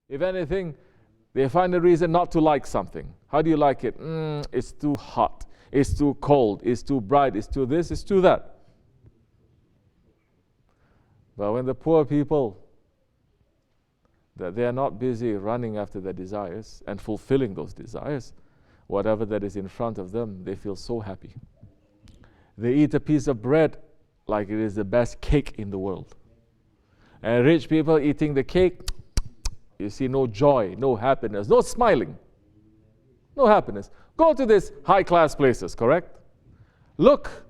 If anything, they find a reason not to like something. How do you like it? It's too hot, it's too cold, it's too bright, it's too this, it's too that. But when the poor people, that they are not busy running after their desires and fulfilling those desires, whatever that is in front of them, they feel so happy. They eat a piece of bread like it is the best cake in the world. And rich people eating the cake, you see no joy, no happiness, no smiling, no happiness. Go to these high-class places, correct? Look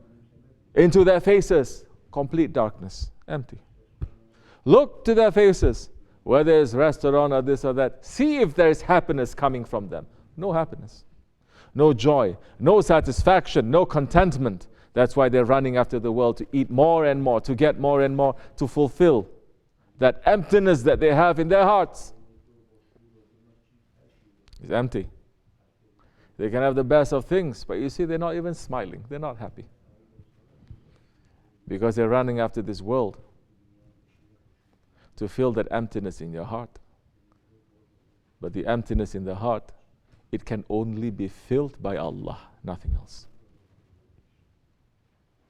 into their faces, complete darkness, empty. Look to their faces, whether it's restaurant or this or that. See if there is happiness coming from them. No happiness, no joy, no satisfaction, no contentment. That's why they're running after the world to eat more and more, to get more and more, to fulfill that emptiness that they have in their hearts. It's empty. They can have the best of things, but you see, they're not even smiling. They're not happy. Because they're running after this world to fill that emptiness in your heart. But the emptiness in the heart, it can only be filled by Allah, nothing else.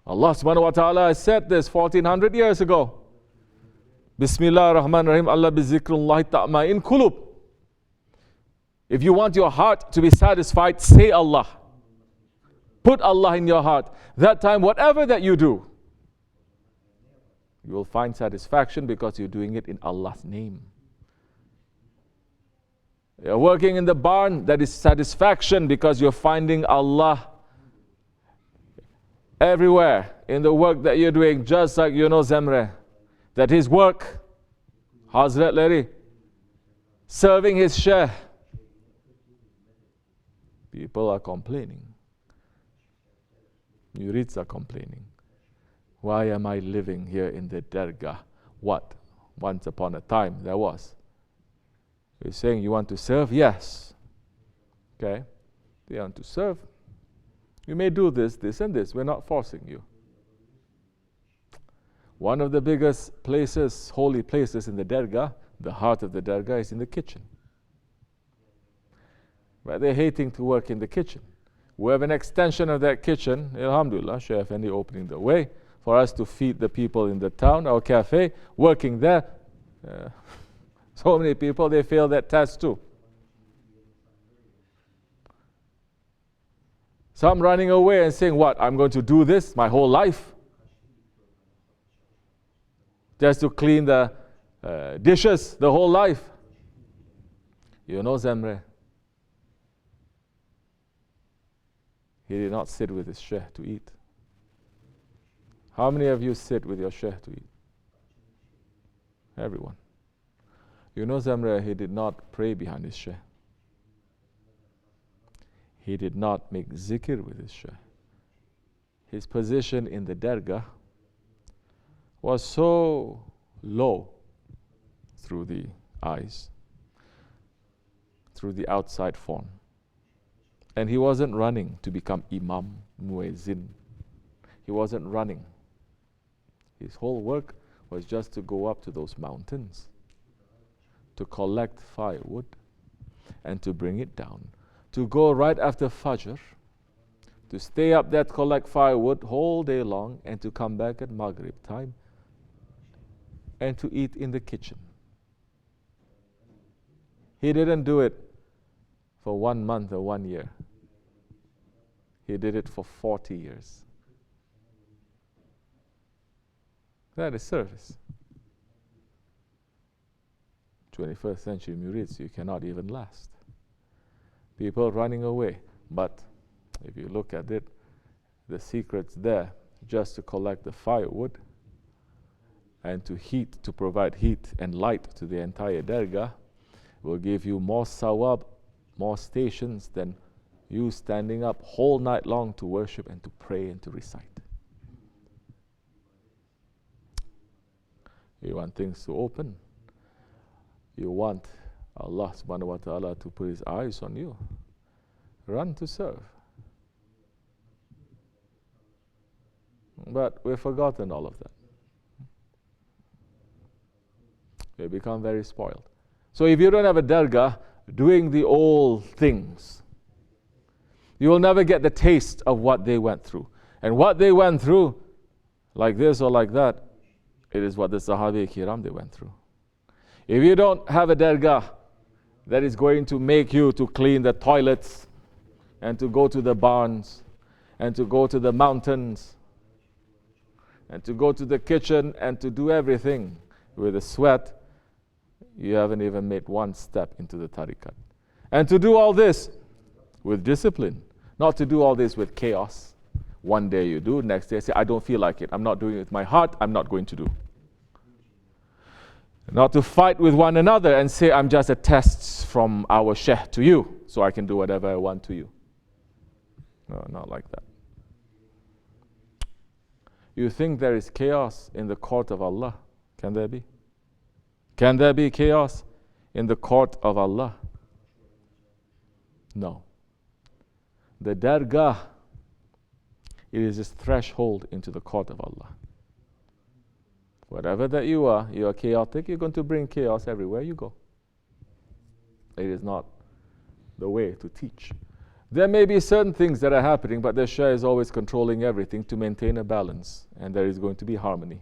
Allah subhanahu wa ta'ala has said this 1400 years ago. Bismillah ar-Rahman ar-Rahim, Allah bi zikrullahi ta'ma'in kulub. If you want your heart to be satisfied, say Allah. Put Allah in your heart. That time, whatever that you do, you will find satisfaction because you're doing it in Allah's name. You're working in the barn, that is satisfaction because you're finding Allah everywhere in the work that you're doing, just like Zemre. That his work, Hazrat Larry, serving his Shaykh. People are complaining. Murids are complaining. Why am I living here in the Dergah? What? Once upon a time there was. You're saying you want to serve? Yes. Okay. You want to serve? You may do this, this and this. We're not forcing you. One of the biggest places, holy places in the Dergah, the heart of the Dergah, is in the kitchen. But they're hating to work in the kitchen. We have an extension of that kitchen, alhamdulillah, Shaykh Effendi opening the way for us to feed the people in the town, our cafe, working there. So many people, they fail that test too. Some running away and saying, what, I'm going to do this my whole life? Just to clean the dishes the whole life. You know Zemre, he did not sit with his Shaykh to eat. How many of you sit with your Shaykh to eat? Everyone. You know Zemre, he did not pray behind his Shaykh. He did not make zikr with his Shaykh. His position in the Dergah was so low through the eyes, through the outside form. And he wasn't running to become Imam, Muezzin. He wasn't running. His whole work was just to go up to those mountains, to collect firewood and to bring it down, to go right after Fajr, to stay up there to collect firewood whole day long and to come back at Maghrib time and to eat in the kitchen. He didn't do it for 1 month or 1 year. He did it for 40 years. That is service. 21st century murids, you cannot even last. People running away. But if you look at it, the secret's there, just to collect the firewood and to provide heat and light to the entire Dergah will give you more sawab, more stations than you standing up whole night long to worship and to pray and to recite. You want things to open. You want Allah subhanahu wa ta'ala to put his eyes on you. Run to serve. But we've forgotten all of that. We become very spoiled. So if you don't have a dergah doing the old things, you will never get the taste of what they went through. And what they went through, like this or like that, it is what the Sahabi Kiram they went through. If you don't have a dergah that is going to make you to clean the toilets and to go to the barns and to go to the mountains and to go to the kitchen and to do everything with a sweat, you haven't even made one step into the tariqat. And to do all this with discipline, not to do all this with chaos. One day you do, next day say, I don't feel like it. I'm not doing it with my heart, I'm not going to do. Not to fight with one another and say, I'm just a test from our sheikh to you, so I can do whatever I want to you. No, not like that. You think there is chaos in the court of Allah? Can there be? Can there be chaos in the court of Allah? No. The dergah, it is this threshold into the court of Allah. Whatever that you are chaotic, you're going to bring chaos everywhere you go. It is not the way to teach. There may be certain things that are happening, but the Shah is always controlling everything to maintain a balance, and there is going to be harmony.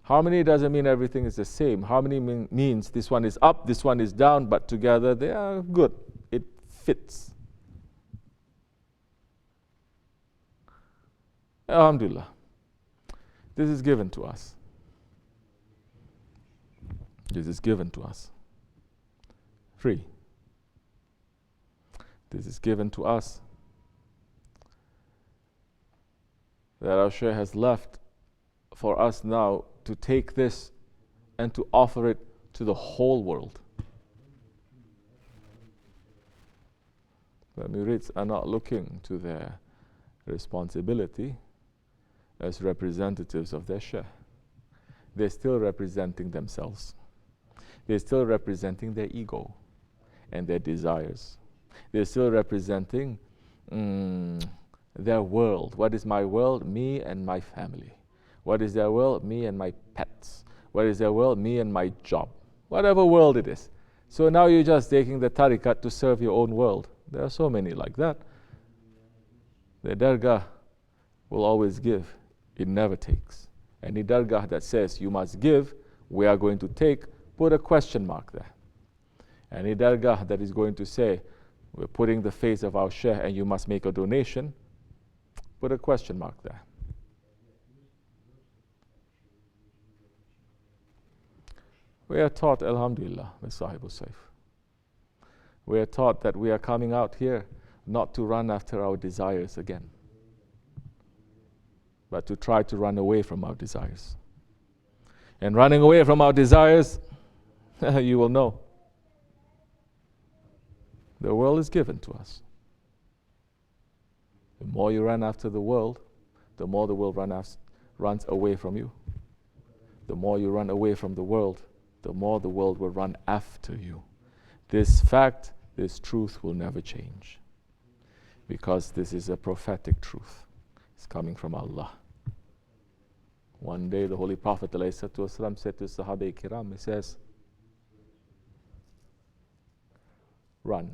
Harmony doesn't mean everything is the same. Harmony means this one is up, this one is down, but together they are good. It fits. Alhamdulillah. This is given to us. This is given to us. Free. This is given to us. That our Shaykh has left for us now to take this and to offer it to the whole world. The murids are not looking to their responsibility as representatives of their Shaykh. They're still representing themselves. They're still representing their ego and their desires. They're still representing their world. What is my world? Me and my family. What is their world? Me and my pets. What is their world? Me and my job. Whatever world it is. So now you're just taking the tariqat to serve your own world. There are so many like that. The dergah will always give. It never takes. Any dergah that says you must give, we are going to take, put a question mark there. Any dergah that is going to say, we're putting the face of our Shaykh and you must make a donation, put a question mark there. We are taught, alhamdulillah, by Sahibul Saif. We are taught that we are coming out here not to run after our desires again, but to try to run away from our desires. And running away from our desires, you will know. The world is given to us. The more you run after the world, the more the world runs away from you. The more you run away from the world, the more the world will run after you. This fact, this truth will never change. Because this is a prophetic truth. It's coming from Allah. One day the Holy Prophet ﷺ said to Sahaba Kiram, he says, run.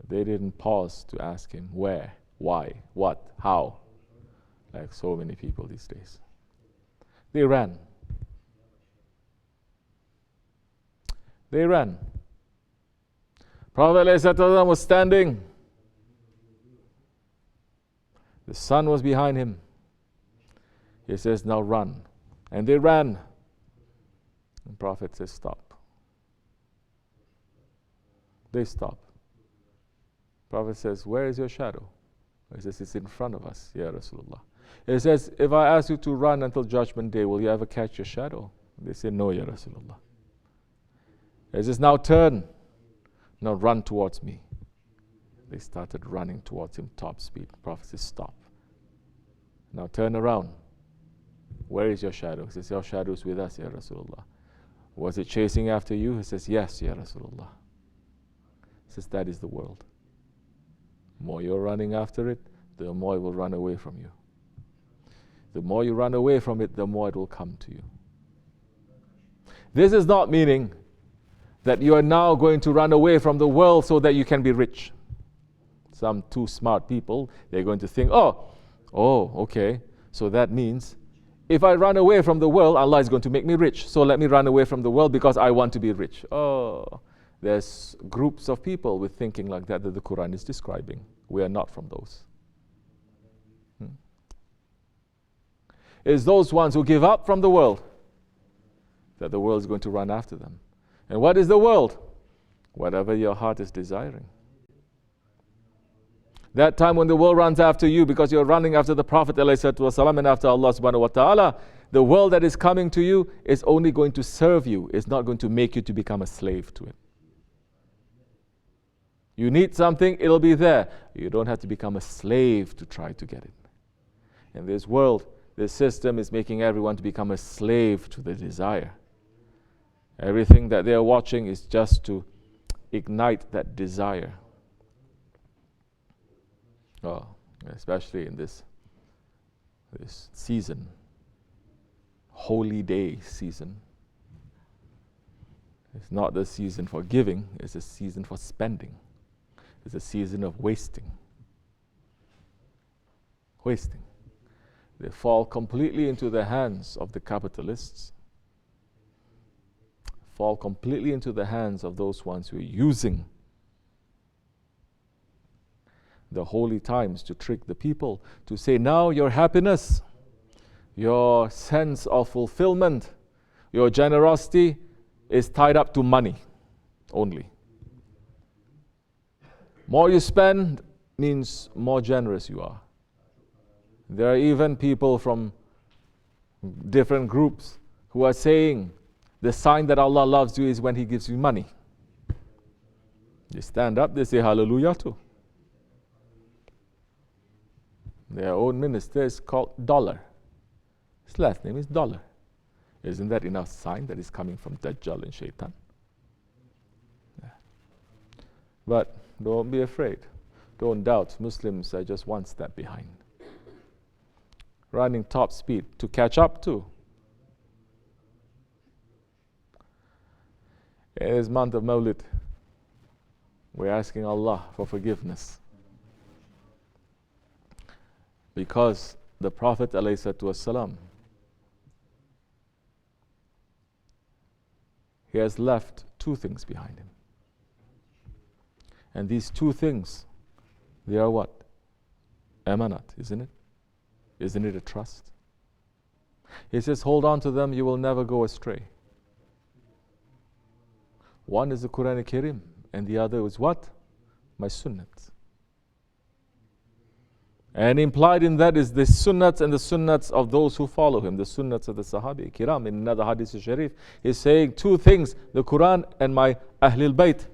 They didn't pause to ask him where, why, what, how, like so many people these days. They ran. They ran. Prophet ﷺ was standing. The sun was behind him. He says, now run. And they ran. The Prophet says, stop. They stop. Prophet says, where is your shadow? He says, it's in front of us, Ya Rasulullah. He says, if I ask you to run until Judgment Day, will you ever catch your shadow? They say, no, Ya Rasulullah. He says, now turn. Now run towards me. They started running towards him, top speed. The Prophet says, stop. Now turn around. Where is your shadow? He says, your shadow is with us, Ya Rasulullah. Was it chasing after you? He says, yes, Ya Rasulullah. He says, that is the world. The more you're running after it, the more it will run away from you. The more you run away from it, the more it will come to you. This is not meaning that you are now going to run away from the world so that you can be rich. Some too smart people, they're going to think, oh, okay, so that means if I run away from the world, Allah is going to make me rich. So let me run away from the world because I want to be rich. Oh, there's groups of people with thinking like that the Quran is describing. We are not from those. It's those ones who give up from the world that the world is going to run after them. And what is the world? Whatever your heart is desiring. That time when the world runs after you because you're running after the Prophet ﷺ and after Allah subhanahu wa ta'ala, the world that is coming to you is only going to serve you. It's not going to make you to become a slave to it. You need something, it'll be there. You don't have to become a slave to try to get it. In this world, this system is making everyone to become a slave to the desire. Everything that they are watching is just to ignite that desire. Oh, especially in this season, holy day season. It's not the season for giving, it's a season for spending. It's a season of wasting. Wasting. They fall completely into the hands of the capitalists, fall completely into the hands of those ones who are using the holy times to trick the people, to say now your happiness, your sense of fulfillment, your generosity is tied up to money only. More you spend means more generous you are. There are even people from different groups who are saying the sign that Allah loves you is when He gives you money. They stand up, they say hallelujah too. Their own minister is called Dollar. His last name is Dollar. Isn't that enough sign that is coming from Dajjal and Shaitan? Yeah. But don't be afraid. Don't doubt. Muslims are just one step behind. Running top speed to catch up to. In this month of Mawlid, we're asking Allah for forgiveness. Because the Prophet ﷺ, he has left two things behind him. And these two things, they are what? Amanat, isn't it? Isn't it a trust? He says, hold on to them, you will never go astray. One is the Quran al-Karim, and the other is what? My sunnat. And implied in that is the sunnats and the sunnats of those who follow him, the sunnats of the Sahabi Kiram. In another hadith Sharif, he's saying two things, the Quran and my Ahlul Bayt.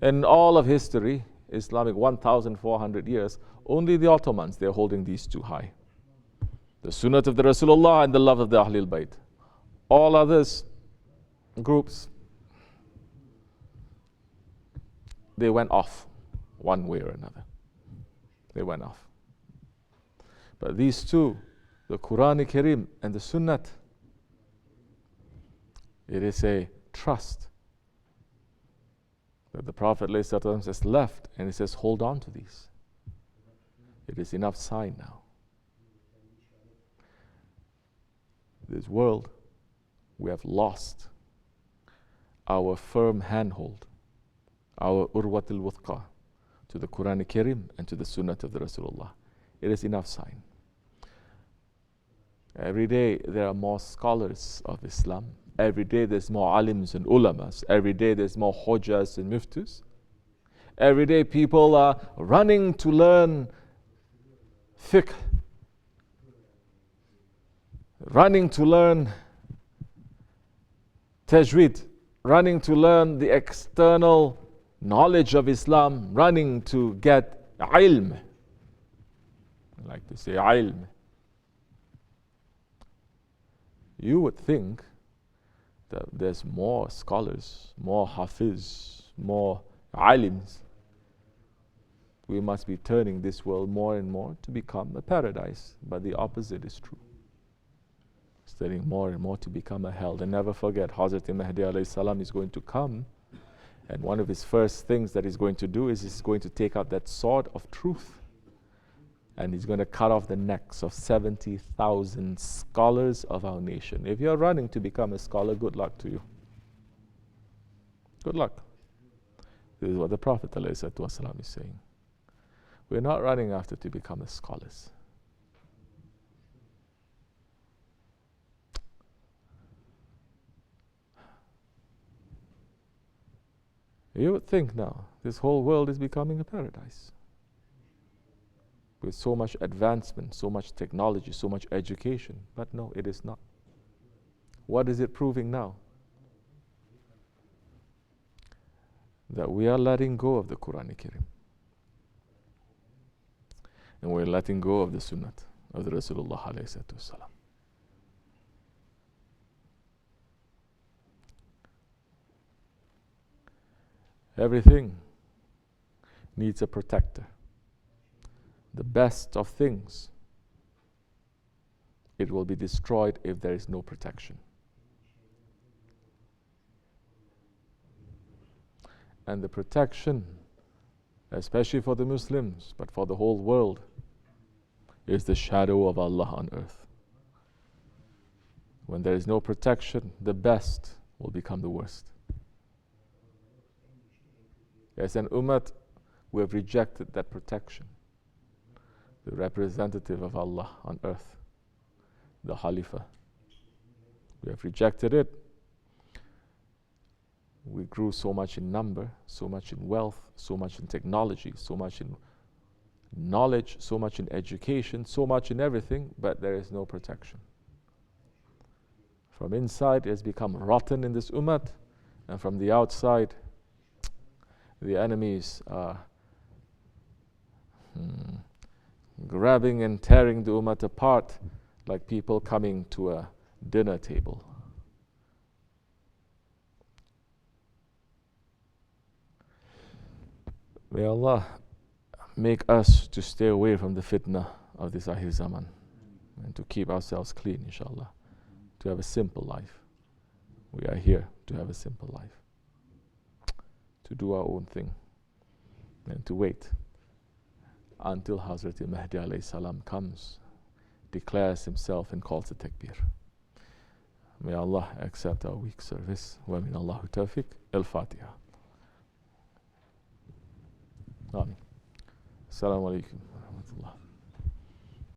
In all of history, Islamic 1,400 years, only the Ottomans, they're holding these two high. The sunnat of the Rasulullah and the love of the Ahlul Bayt. All others, groups, they went off one way or another. They went off. But these two, the Quran al-Karim and the Sunnat, it is a trust that the Prophet ﷺ has left, and he says, hold on to these. It is enough sign now. This world, we have lost our firm handhold, our urwatul wuthqa to the Quran al-Karim and to the Sunnat of the Rasulullah. It is enough sign. Every day there are more scholars of Islam. Every day there's more alims and ulamas. Every day there's more hujjas and muftis. Every day people are running to learn fiqh, running to learn tajweed, running to learn the external knowledge of Islam, running to get ilm. I like to say ilm. You would think that there's more scholars, more hafiz, more alims. We must be turning this world more and more to become a paradise, but the opposite is true. studying more and more to become a held. And never forget, Hazrat Mahdi alayhi salam is going to come, and one of his first things that he's going to do is he's going to take out that sword of truth, and he's going to cut off the necks of 70,000 scholars of our nation. If you're running to become a scholar, good luck to you. Good luck. This is what the Prophet ﷺ is saying. We're not running after to become as scholars. You would think now, this whole world is becoming a paradise. With so much advancement, so much technology, so much education. But no, it is not. What is it proving now? That we are letting go of the Quran Karim. And we're letting go of the Sunnah of the Rasulullah alayhi salatu wasalam. Everything needs a protector. The best of things, it will be destroyed if there is no protection. And the protection, especially for the Muslims, but for the whole world, is the shadow of Allah on earth. When there is no protection, the best will become the worst. As an ummah, we have rejected that protection. The representative of Allah on earth, the Khalifa. We have rejected it. We grew so much in number, so much in wealth, so much in technology, so much in knowledge, so much in education, so much in everything, but there is no protection. From inside, it has become rotten in this ummah, and from the outside, the enemies are grabbing and tearing the ummah apart like people coming to a dinner table. May Allah make us to stay away from the fitna of this Akhir Zaman and to keep ourselves clean, inshallah, to have a simple life. We are here to have a simple life, to do our own thing and to wait until Hazrat Mahdi alayhi salam comes, declares himself and calls the takbir. May Allah accept our weak service. Wa min Allahu tawfiq. Al-Fatiha. Amin. Assalamu alaikum.